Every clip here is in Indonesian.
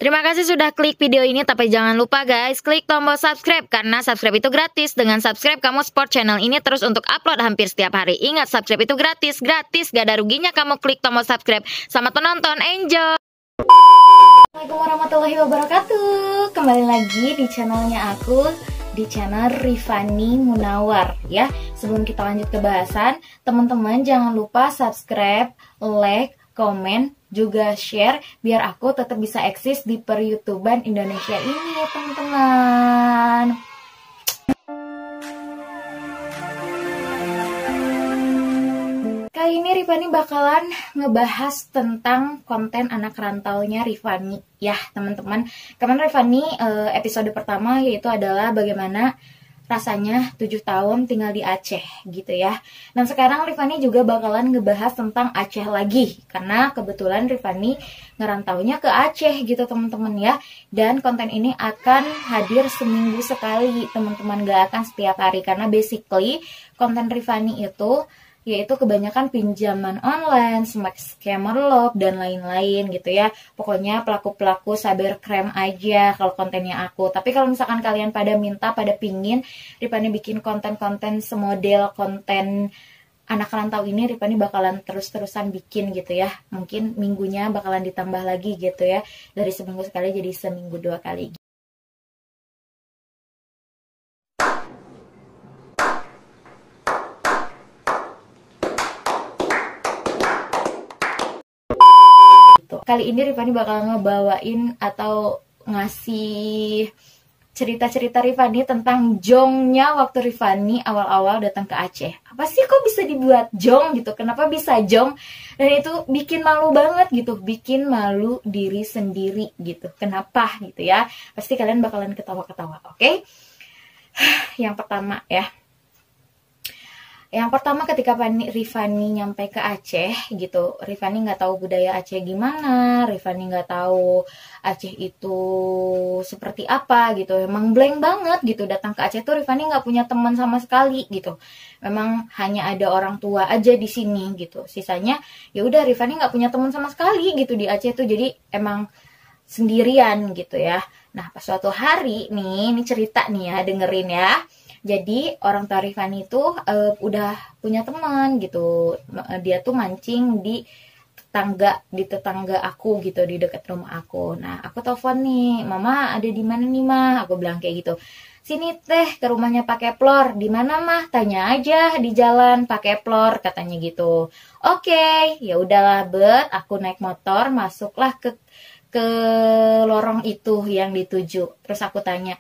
Terima kasih sudah klik video ini, tapi jangan lupa guys, klik tombol subscribe karena subscribe itu gratis. Dengan subscribe kamu support channel ini terus untuk upload hampir setiap hari. Ingat, subscribe itu gratis, gak ada ruginya kamu klik tombol subscribe. Selamat menonton, enjoy. Assalamualaikum warahmatullahi wabarakatuh. Kembali lagi di channelnya aku, di channel Rifani Munawar ya. Sebelum kita lanjut ke bahasan, teman-teman jangan lupa subscribe, like, komen, juga share biar aku tetap bisa eksis di per-YouTuban Indonesia ini ya teman-teman. Kali ini Rifani bakalan ngebahas tentang konten anak rantaunya Rifani ya teman-teman. Kemarin Rifani episode pertama yaitu adalah bagaimana rasanya 7 tahun tinggal di Aceh gitu ya. Dan sekarang Rifani juga bakalan ngebahas tentang Aceh lagi karena kebetulan Rifani ngerantaunya ke Aceh gitu teman-teman ya. Dan konten ini akan hadir seminggu sekali teman-teman, gak akan setiap hari karena basically konten Rifani itu yaitu kebanyakan pinjaman online, scammer love, dan lain-lain gitu ya. Pokoknya pelaku-pelaku cybercrime aja kalau kontennya aku. Tapi kalau misalkan kalian pada minta, pada pingin Rifani bikin konten-konten semodel konten anak rantau ini, Rifani bakalan terus-terusan bikin gitu ya. Mungkin minggunya bakalan ditambah lagi gitu ya. Dari seminggu sekali jadi seminggu 2 kali. Kali ini Rifani bakal ngebawain atau ngasih cerita-cerita Rifani tentang jongnya waktu Rifani awal-awal datang ke Aceh. Apa sih kok bisa dibuat jong gitu? Kenapa bisa jong? Dan itu bikin malu banget gitu, bikin malu diri sendiri gitu. Kenapa gitu ya? Pasti kalian bakalan ketawa-ketawa, oke? Yang pertama ya. Yang pertama ketika Rifani nyampe ke Aceh gitu, Rifani nggak tahu budaya Aceh gimana, Rifani nggak tahu Aceh itu seperti apa gitu. Emang blank banget gitu, datang ke Aceh tuh Rifani nggak punya teman sama sekali gitu. Memang hanya ada orang tua aja di sini gitu. Sisanya ya udah Rifani nggak punya teman sama sekali gitu di Aceh tuh, jadi emang sendirian gitu ya. Nah pas suatu hari nih, ini cerita nih ya, dengerin ya. Jadi orang tua Rifani itu udah punya teman gitu. Dia tuh mancing di tetangga aku gitu, di dekat rumah aku. Nah aku telepon nih, mama ada di mana nih mah? Aku bilang kayak gitu. Sini teh ke rumahnya Pak Keplor. Di mana mah? Tanya aja di jalan Pak Keplor katanya gitu. Oke, ya udahlah bet. Aku naik motor, masuklah ke lorong itu yang dituju. Terus aku tanya,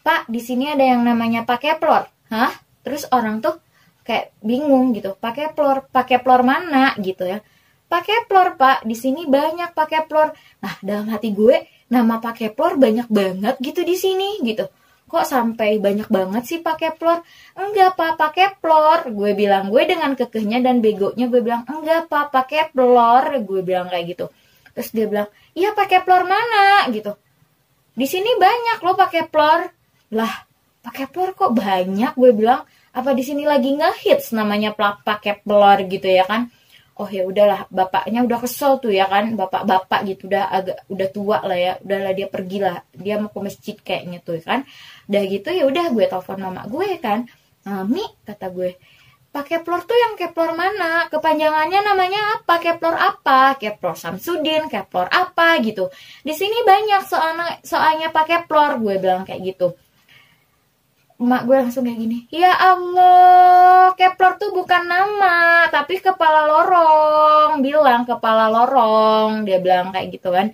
Pak, di sini ada yang namanya Pak Keplor. Hah? Terus orang tuh kayak bingung gitu. Pak Keplor mana gitu ya. Pak Keplor, Pak, di sini banyak Pak Keplor. Nah, dalam hati gue, nama Pak Keplor banyak banget gitu di sini gitu. Kok sampai banyak banget sih Pak Keplor? Enggak, Pak Keplor. Gue bilang, gue dengan kekehnya dan begonya gue bilang, enggak, Pak Keplor. Gue bilang kayak gitu. Terus dia bilang, iya Pak Keplor mana gitu. Di sini banyak loh Pak Keplor. Lah, Pak Keplor kok banyak? Gue bilang, apa di sini lagi ngehits namanya Pak Keplor gitu ya kan? Oh ya udahlah, bapaknya udah kesel tuh ya kan, bapak-bapak gitu udah tua lah ya, udahlah dia pergi lah, dia mau ke masjid kayaknya tuh kan. Udah gitu ya udah gue telepon mama gue kan, Mami kata gue, Pak Keplor tuh yang Keplor mana? Kepanjangannya namanya apa? Keplor apa? Keplor Samsudin, Keplor apa gitu. Di sini banyak soalnya Pak Keplor, gue bilang kayak gitu. Emak gue langsung kayak gini, ya Allah, Keplor tuh bukan nama, tapi kepala lorong. Bilang kepala lorong, dia bilang kayak gitu kan.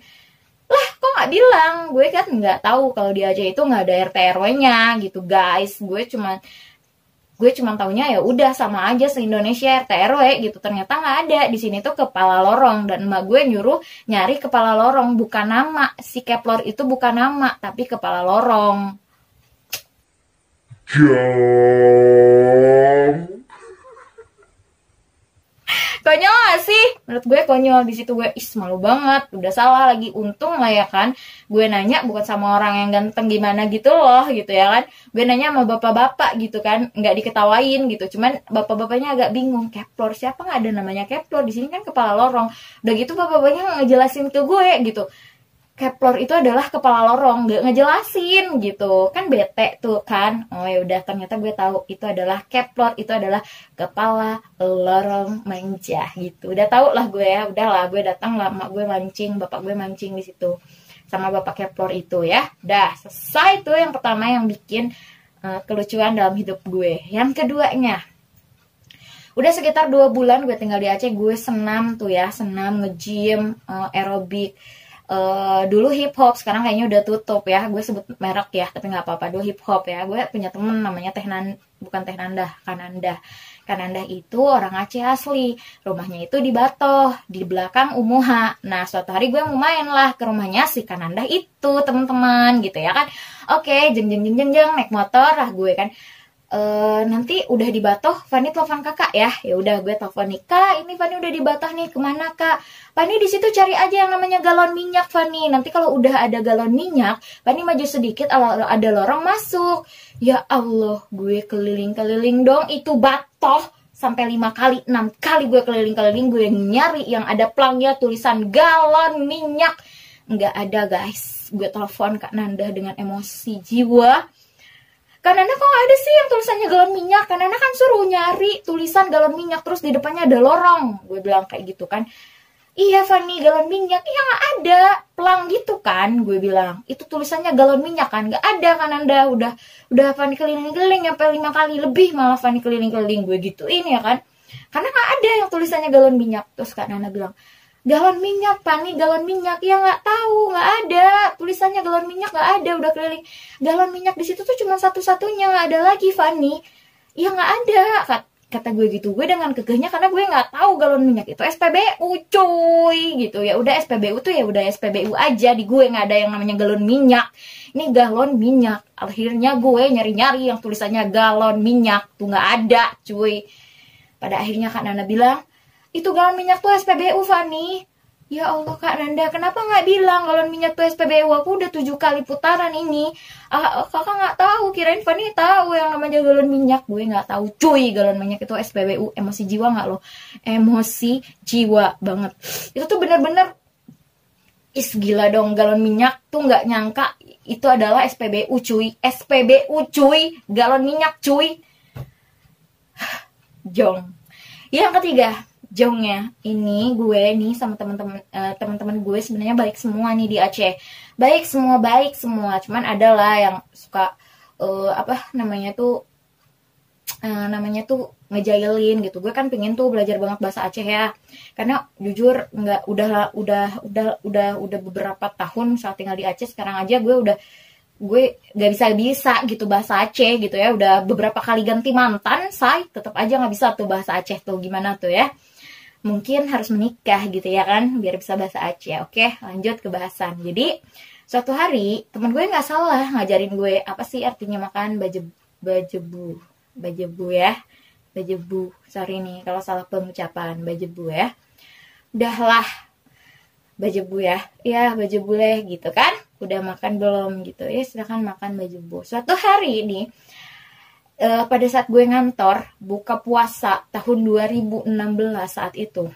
Lah kok gak bilang? Gue kan gak tahu kalau di Aceh itu gak ada RT RW-nya gitu guys. Gue cuma taunya ya udah sama aja se-Indonesia RT RW gitu. Ternyata nggak ada, di sini tuh kepala lorong, dan emak gue nyuruh nyari kepala lorong, bukan nama. Si Keplor itu bukan nama, tapi kepala lorong. Konyol gak sih? Menurut gue konyol. Di situ gue malu banget, udah salah lagi. Untung lah ya kan, gue nanya bukan sama orang yang ganteng gimana gitu loh gitu ya kan. Gue nanya sama bapak-bapak gitu kan, nggak diketawain gitu. Cuman bapak-bapaknya agak bingung, Keplor siapa, nggak ada namanya Keplor di sini kan kepala lorong. Udah gitu bapak-bapaknya ngejelasin ke gue gitu, keplor itu adalah kepala lorong, nggak ngejelasin gitu kan, bete tuh kan. Oh ya udah, ternyata gue tahu itu adalah keplor, itu adalah kepala lorong manja gitu. Udah tahu lah gue ya, udahlah gue datang lah, mak gue mancing, bapak gue mancing di situ sama bapak keplor itu ya. Udah selesai tuh yang pertama yang bikin kelucuan dalam hidup gue. Yang keduanya, udah sekitar 2 bulan gue tinggal di Aceh, gue senam tuh ya, senam, nge-gym, aerobik. Dulu hip hop, sekarang kayaknya udah tutup ya, gue sebut merek ya, tapi nggak apa-apa. Dulu hip hop ya, gue punya temen namanya bukan Teh Nandah, Kanandah itu orang Aceh asli, rumahnya itu di Batoh, di belakang Umuha. Nah suatu hari gue mau main lah ke rumahnya si Kanandah itu, teman-teman gitu ya kan. Oke, jeng naik motor lah gue kan. Nanti udah di Batoh, Fani telepon kakak ya. Ya udah gue telepon nih, kak ini Fani udah di Batoh nih, kemana kak? Fani di situ cari aja yang namanya galon minyak Fani. Nanti kalau udah ada galon minyak, Fani maju sedikit, ada lorong masuk. Ya Allah, gue keliling-keliling dong itu Batoh sampai 5 kali, 6 kali gue keliling-keliling, gue nyari yang ada plangnya tulisan galon minyak. Nggak ada guys. Gue telepon Kak Nanda dengan emosi jiwa. Kak Nanda kok ada sih yang tulisannya galon minyak? Kak Nanda kan suruh nyari tulisan galon minyak terus di depannya ada lorong. Gue bilang kayak gitu kan. Iya Fani, galon minyak. Iya nggak ada, pelang gitu kan. Gue bilang itu tulisannya galon minyak kan. Nggak ada Kak Nanda. Udah Fani keliling-keliling sampai 5 kali lebih malah Fani keliling-keliling. Gue gituin ya kan. Karena nggak ada yang tulisannya galon minyak. Terus Kak Nanda bilang, galon minyak Fani, galon minyak. Ya nggak tahu, nggak ada tulisannya galon minyak, nggak ada. Udah keliling, galon minyak di situ tuh cuma satu-satunya, nggak ada lagi Fani. Ya nggak ada, kata gue gitu. Gue dengan kekehnya karena gue nggak tahu galon minyak itu SPBU cuy gitu. Ya udah SPBU tuh ya udah SPBU aja, di gue nggak ada yang namanya galon minyak. Ini galon minyak. Akhirnya gue nyari-nyari yang tulisannya galon minyak tuh nggak ada cuy. Pada akhirnya Kak Nanda bilang, itu galon minyak tuh SPBU Fani. Ya Allah Kak Nanda, kenapa nggak bilang galon minyak tuh SPBU? Aku udah 7 kali putaran ini. Kakak nggak tahu, kirain Fani tahu yang namanya galon minyak. Gue nggak tahu cuy, galon minyak itu SPBU. Emosi jiwa nggak lo? Emosi jiwa banget. Itu tuh bener-bener gila dong, galon minyak tuh nggak nyangka itu adalah SPBU cuy. SPBU cuy, galon minyak cuy. Jong. Yang ketiga, jongnya ini gue nih sama teman-teman gue sebenarnya baik semua nih di Aceh, baik semua, cuman ada lah yang suka namanya tuh ngejailin gitu. Gue kan pengen tuh belajar banget bahasa Aceh ya, karena jujur nggak udah beberapa tahun saat tinggal di Aceh. Sekarang aja gue gak bisa gitu bahasa Aceh gitu ya, udah beberapa kali ganti mantan, tetap aja nggak bisa tuh bahasa Aceh tuh, gimana tuh ya. Mungkin harus menikah gitu ya kan, biar bisa bahasa Aceh. Oke, lanjut ke bahasan. Jadi, suatu hari, temen gue nggak salah ngajarin gue, apa sih artinya makan bajebu ya. Bajebu, sorry nih kalau salah pengucapan, bajebu ya. Udahlah, bajebu ya. Ya, bajebu leh gitu kan. Udah makan belum gitu ya, silakan makan bajebu. Suatu hari ini, pada saat gue ngantor buka puasa tahun 2016 saat itu,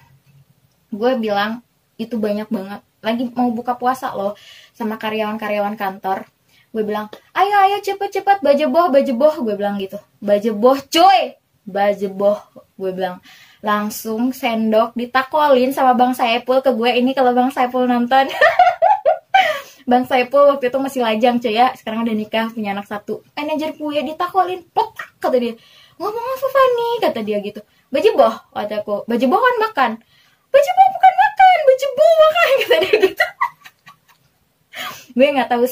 gue bilang itu banyak banget, lagi mau buka puasa loh sama karyawan-karyawan kantor. Gue bilang, ayo cepet bajeboh, gue bilang gitu. Bajeboh cuy, bajeboh, gue bilang. Langsung sendok ditakolin sama Bang Saipul ke gue. Ini kalau Bang Saipul nonton. Bang Saipul waktu itu masih lajang cuy ya, sekarang udah nikah, punya anak 1. Manajer gue ditakolin, plok, kata dia. Ngomong apa Fani? Kata dia gitu. Bajeboh, kataku. Bajeboh kan makan. Bajeboh bukan makan, bajeboh makan, kata dia gitu. Gue nggak tahu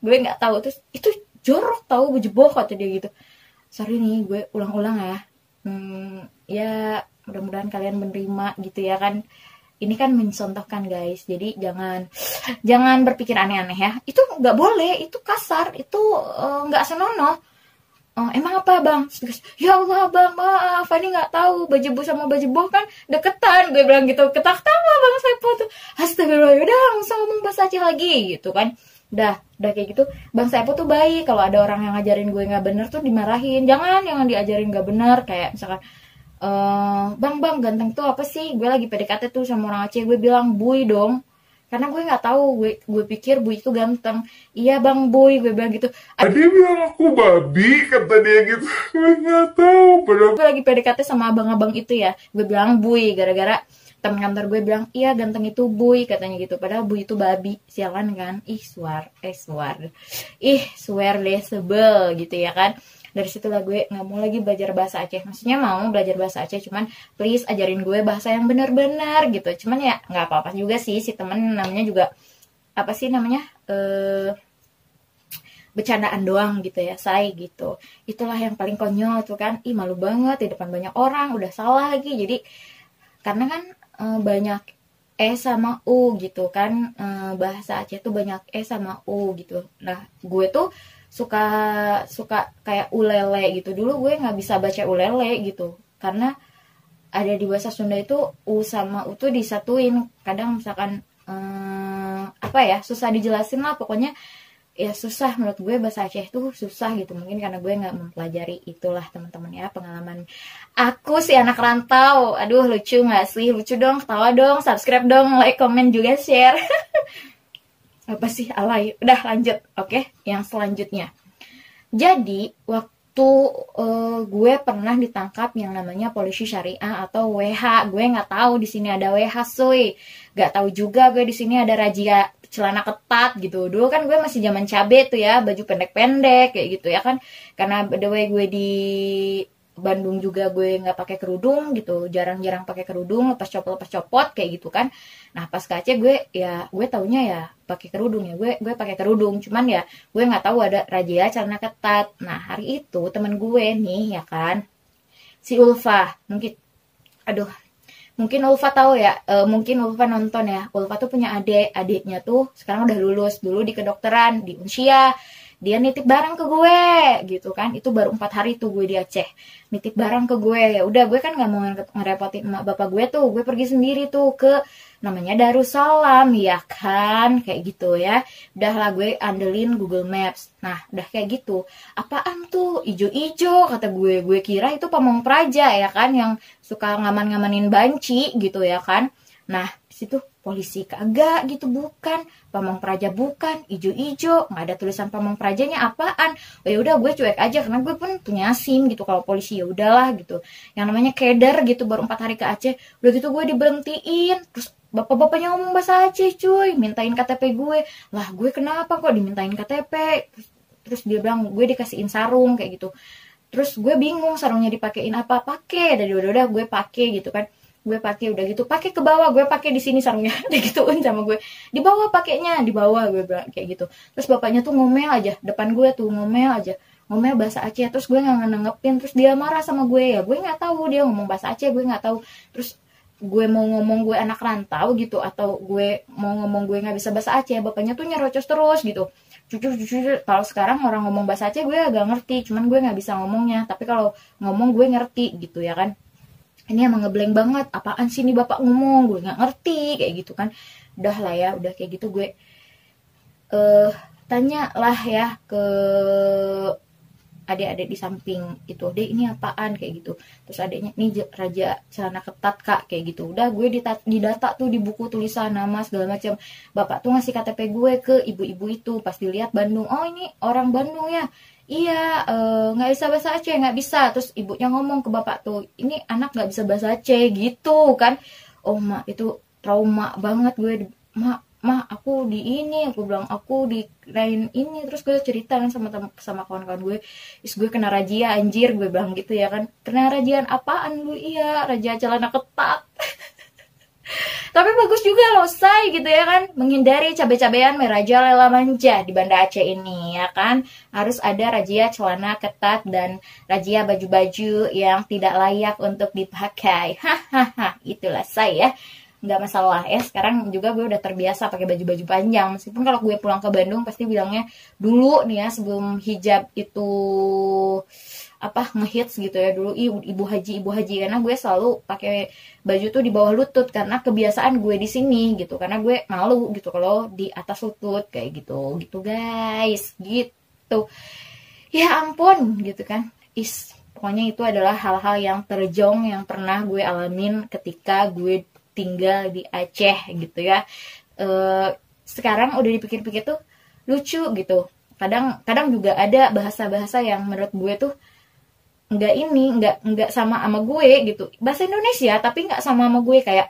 gue nggak tahu, terus itu jorok tahu bajeboh, kata dia gitu. Sorry nih, gue ulang-ulang ya. Ya mudah-mudahan kalian menerima gitu ya kan. Ini kan mencontohkan guys, jadi jangan berpikir aneh-aneh ya. Itu nggak boleh, itu kasar, itu nggak senonoh. Emang apa bang? Ya Allah bang, maaf, Fani nggak tahu bajeboh sama bajeboh kan deketan. Gue bilang gitu, ketawa bang Saipul tuh. Astagfirullah, udah langsung ngomong bahasa Aceh lagi gitu kan. Udah kayak gitu. Bang Saipul tuh baik, kalau ada orang yang ngajarin gue nggak bener tuh dimarahin. Jangan diajarin nggak bener, kayak misalkan bang ganteng tuh apa sih? Gue lagi PDKT tuh sama orang Aceh, gue bilang bui dong. Karena gue nggak tahu, gue pikir Boy itu ganteng. Iya bang Boy, gue bilang gitu. Dia bilang aku babi, kata dia gitu. Gue nggak tahu. Padahal Gue lagi PDKT sama abang-abang itu ya. Gue bilang Boy, gara-gara temen kantor gue bilang, iya ganteng itu Boy, katanya gitu. Padahal Boy itu babi, sialan kan. Swear deh, sebel gitu ya kan. Dari situlah gue nggak mau lagi belajar bahasa Aceh. Maksudnya mau belajar bahasa Aceh, cuman please ajarin gue bahasa yang benar-benar gitu. Cuman ya nggak apa-apa juga sih, si temen namanya juga apa sih namanya, bercandaan doang gitu ya, say gitu. Itulah yang paling konyol tuh kan. Ih malu banget di depan banyak orang, udah salah lagi. Jadi karena kan banyak E sama U gitu kan, bahasa Aceh tuh banyak E sama U gitu. Nah gue tuh suka kayak ulele gitu. Dulu gue nggak bisa baca ulele gitu karena ada di bahasa Sunda itu U sama U tuh disatuin. Kadang misalkan apa ya, susah dijelasin lah pokoknya. Ya susah, menurut gue bahasa Aceh tuh susah gitu. Mungkin karena gue nggak mempelajari. Itulah teman-teman ya pengalaman aku si anak rantau. Aduh lucu nggak sih? Lucu dong, ketawa dong, subscribe dong, like, komen juga, share. Apa sih alay? Udah lanjut, oke? Yang selanjutnya. Jadi waktu gue pernah ditangkap yang namanya polisi syariah atau WH. Gue nggak tahu di sini ada WH, soy. Nggak tahu juga gue di sini ada razia celana ketat gitu. Dulu kan gue masih zaman cabe tuh ya, baju pendek-pendek kayak gitu ya kan. Karena by the way gue di Bandung juga gue nggak pakai kerudung gitu, jarang-jarang pakai kerudung, lepas copot kayak gitu kan. Nah pas ke Aceh gue taunya ya pakai kerudung ya, gue pakai kerudung, cuman ya gue nggak tahu ada razia celana ketat. Nah hari itu temen gue nih ya kan, si Ulfa, mungkin Ulfa tahu ya, mungkin Ulfa nonton ya. Ulfa tuh punya adiknya tuh sekarang udah lulus, dulu di kedokteran di Unsia. Dia nitip barang ke gue gitu kan. Itu baru 4 hari tuh gue di Aceh, nitip barang ke gue. Ya udah gue kan nggak mau ngerepotin emak bapak gue tuh, gue pergi sendiri tuh ke namanya Darussalam ya kan, kayak gitu ya. Udahlah gue andelin Google Maps. Nah udah kayak gitu, apaan tuh ijo-ijo, kata gue kira itu Pamong Praja ya kan, yang suka ngaman-ngamanin banci gitu ya kan. Nah disitu polisi kagak gitu, bukan Pamong Praja, bukan ijo-ijo, nggak ada tulisan Pamong Prajanya apaan. Oh ya udah gue cuek aja karena gue pun punya SIM gitu. Kalau polisi ya udahlah gitu, yang namanya keder gitu, baru 4 hari ke Aceh udah gitu gue diberhentiin. Terus bapak-bapaknya ngomong bahasa Aceh cuy, mintain KTP gue. Lah gue kenapa kok dimintain KTP? Terus dia bilang gue dikasihin sarung kayak gitu. Terus gue bingung sarungnya dipakein apa, pakai dari udah gue pakai gitu kan. Gue pakai udah gitu, pakai ke bawah, gue pakai di sini sarungnya, digituin sama gue. Di bawah pakainya, di bawah, gue bilang kayak gitu. Terus bapaknya tuh ngomel aja depan gue tuh, ngomel bahasa Aceh. Terus gue nggak nanggepin, terus dia marah sama gue ya. Gue nggak tahu dia ngomong bahasa Aceh, gue nggak tahu. Terus gue mau ngomong gue anak rantau gitu, atau gue mau ngomong gue nggak bisa bahasa Aceh, bapaknya tuh nyerocos terus gitu. Jujur, kalau sekarang orang ngomong bahasa Aceh gue agak ngerti, cuman gue nggak bisa ngomongnya. Tapi kalau ngomong gue ngerti gitu ya kan. Ini emang ngeblank banget, apaan sih nih bapak ngomong, gue nggak ngerti kayak gitu kan. Udah lah ya, udah kayak gitu gue tanya lah ya ke adik-adik di samping itu, dek ini apaan kayak gitu. Terus adiknya, nih raja celana ketat kak kayak gitu. Udah gue didata tuh di buku tulisan nama segala macam. Bapak tuh ngasih KTP gue ke ibu-ibu itu, pas dilihat Bandung, oh ini orang Bandung ya. Iya, nggak bisa bahasa Aceh, nggak bisa. Terus ibunya ngomong ke bapak tuh, ini anak nggak bisa bahasa Aceh gitu kan. Oh mak, itu trauma banget gue. Mak aku di ini, aku bilang aku di lain ini. Terus gue cerita kan sama kawan-kawan gue, gue kena razia anjir, gue bilang gitu ya kan. Kena rajian apaan lu? Iya, razia celana ketat. Tapi bagus juga loh say gitu ya kan, menghindari cabai-cabean merajalela manja di Banda Aceh ini ya kan. Harus ada razia celana ketat dan razia baju-baju yang tidak layak untuk dipakai. Hahaha, itulah saya. Nggak masalah ya, sekarang juga gue udah terbiasa pakai baju-baju panjang. Meskipun kalau gue pulang ke Bandung pasti bilangnya, dulu nih ya sebelum hijab itu ngehits gitu ya, dulu ibu haji karena gue selalu pakai baju tuh di bawah lutut karena kebiasaan gue di sini gitu, karena gue malu gitu kalau di atas lutut kayak gitu guys gitu. Ya ampun gitu kan. Pokoknya itu adalah hal-hal yang terjong yang pernah gue alamin ketika gue tinggal di Aceh gitu ya. sekarang udah dipikir-pikir tuh lucu gitu. Kadang juga ada bahasa-bahasa yang menurut gue tuh nggak sama gue gitu. Bahasa Indonesia tapi nggak sama gue, kayak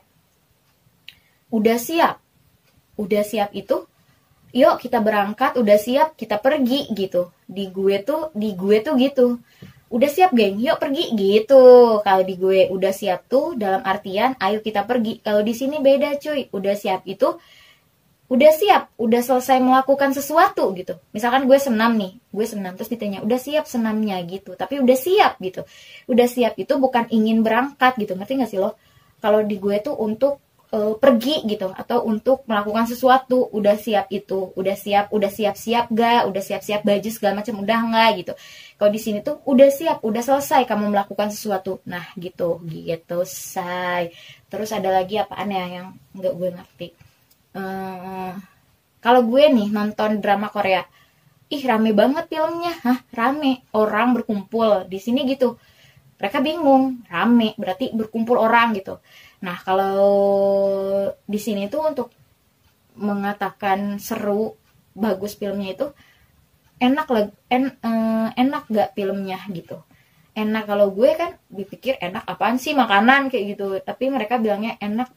udah siap itu, yuk kita berangkat, udah siap kita pergi gitu. Di gue tuh gitu, udah siap geng, yuk pergi gitu. Kalau di gue udah siap tuh dalam artian ayo kita pergi. Kalau di sini beda cuy, udah siap itu udah siap, udah selesai melakukan sesuatu gitu. Misalkan gue senam terus ditanya udah siap senamnya gitu, tapi udah siap gitu. Udah siap itu bukan ingin berangkat gitu, ngerti gak sih lo? Kalau di gue tuh untuk pergi gitu, atau untuk melakukan sesuatu. Udah siap itu udah siap gak, udah siap baju segala macam udah nggak gitu. Kalau di sini tuh udah siap, udah selesai kamu melakukan sesuatu. Nah gitu say. Terus ada lagi apaan ya yang nggak gue ngerti. Kalau gue nih nonton drama Korea, ih rame banget filmnya. Hah, rame, orang berkumpul di sini gitu. Mereka bingung, rame berarti berkumpul orang gitu. Nah kalau di sini tuh untuk mengatakan seru, bagus filmnya itu enak gak filmnya gitu. Enak, kalau gue kan dipikir enak apaan sih, makanan kayak gitu. Tapi mereka bilangnya enak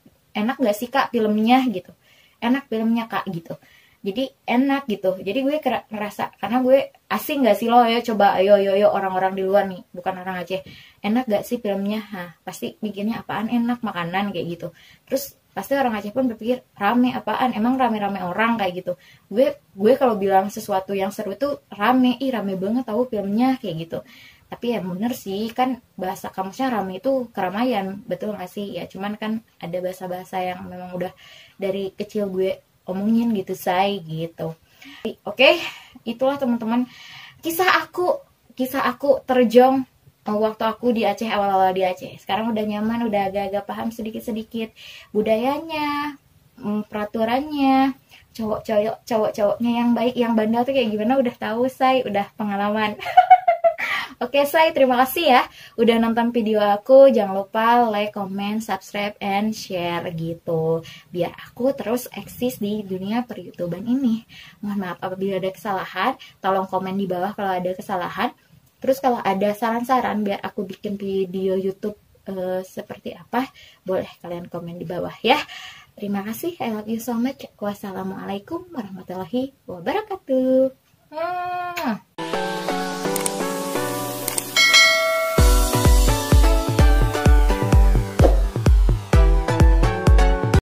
gak sih kak filmnya gitu. Enak filmnya kak gitu. Jadi enak gitu. Jadi gue ngerasa, karena gue asing gak sih lo, ya coba ayo orang-orang di luar nih, bukan orang Aceh, enak gak sih filmnya? Hah, pasti mikirnya apaan enak, makanan kayak gitu. Terus pasti orang Aceh pun berpikir rame apaan, emang rame-rame orang kayak gitu. Gue kalau bilang sesuatu yang seru tuh rame, rame banget tahu filmnya kayak gitu. Tapi ya bener sih, kan bahasa kamusnya rame itu keramaian, betul gak sih? Ya cuman kan ada bahasa-bahasa yang memang udah dari kecil gue omongin gitu say gitu. Oke, itulah teman-teman kisah aku terjong waktu aku di Aceh, awal-awal di Aceh. Sekarang udah nyaman, udah agak-agak paham sedikit-sedikit budayanya, peraturannya, cowok-cowoknya yang baik, yang bandel tuh kayak gimana udah tahu say, udah pengalaman. Oke say, terima kasih ya udah nonton video aku. Jangan lupa like, comment, subscribe, and share gitu, biar aku terus eksis di dunia per-YouTuban ini. Mohon maaf apabila ada kesalahan, tolong komen di bawah kalau ada kesalahan. Terus kalau ada saran-saran biar aku bikin video YouTube seperti apa, boleh kalian komen di bawah ya. Terima kasih, I love you so much. Wassalamualaikum warahmatullahi wabarakatuh.